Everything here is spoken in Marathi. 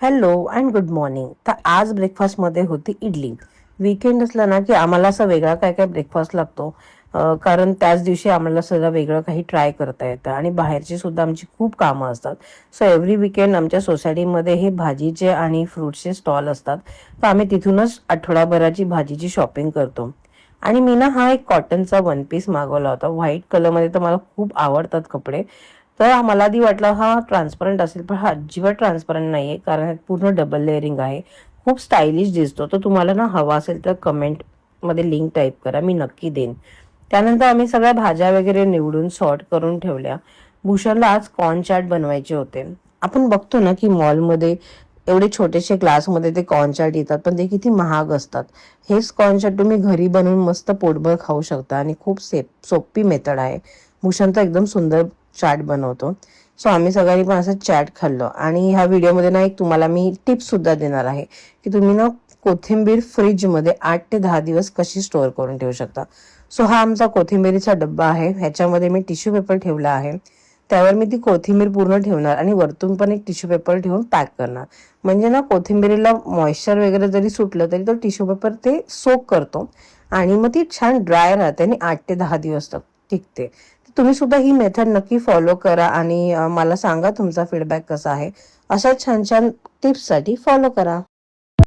Hello and good morning. तर आज ब्रेकफास्टमध्ये होती इडली. वीकेंड असला ना की आम्हाला असा वेगळा काय काय ब्रेकफास्ट लागतो. कारण त्याच दिवशी आम्हाला सगळं वेगळं काही ट्राय करता येतं आणि बाहेरची सुद्धा आमची खूप कामं असतात. सो एव्हरी वीकेंड आमच्या सोसायटीमध्ये हे भाजीचे आणि फ्रूट्सचे स्टॉल असतात. तर आम्ही तिथूनच आठवडाभराची भाजीची शॉपिंग करतो. आणि मी ना हा एक कॉटनचा वन पीस मागवला होता व्हाईट कलरमध्ये. तर मला खूप आवडतात कपडे. तर मला आधी वाटलं हा ट्रान्सपरंट असेल, पण हा अजिबात ट्रान्सपरंट नाहीये, कारण ह्यात पूर्ण डबल लेअरिंग आहे. खूप स्टायलिश दिसतो. तर तुम्हाला ना हवा असेल तर कमेंट मध्ये लिंक टाईप करा, मी नक्की देईन. त्यानंतर आम्ही सगळ्या भाज्या वगैरे निवडून सॉर्ट करून ठेवल्या. भूषणला आज कॉर्न चाट बनवायचे होते. आपण बघतो ना की मॉलमध्ये एवढे छोटेसे ग्लासमध्ये ते कॉर्न चाट येतात, पण ते किती महाग असतात. हेच कॉर्न चाट तुम्ही घरी बनवून मस्त पोटभर खाऊ शकता आणि खूप सोपी मेथड आहे. भूषण तर एकदम सुंदर चाट बनवतो. सो आम्ही सगळ्यांनी पण असं चॅट खाल्लं. आणि ह्या व्हिडिओमध्ये ना एक तुम्हाला मी टिप्स सुद्धा देणार आहे की तुम्ही ना कोथिंबीर फ्रीजमध्ये 8 ते 10 दिवस कशी स्टोअर करून ठेवू शकता. सो हा आमचा कोथिंबीरीचा डब्बा आहे. ह्याच्यामध्ये मी टिश्यू पेपर ठेवला आहे. त्यावर मी ती कोथिंबीर पूर्ण ठेवणार आणि वरतून पण एक टिश्यू पेपर ठेवून पॅक करणार. म्हणजे ना कोथिंबीरीला मॉइश्चर वगैरे जरी सुटलं तरी तो टिश्यू पेपर ते सोक करतो आणि मग ती छान ड्राय राहते आणि 8 ते 10 दिवस तक टिकते. तुम्ही सुद्धा ही मेथड नक्की फॉलो करा आणि मला सांगा तुमचा फीडबॅक कसा आहे. अशा छान छान टिप्ससाठी फॉलो करा.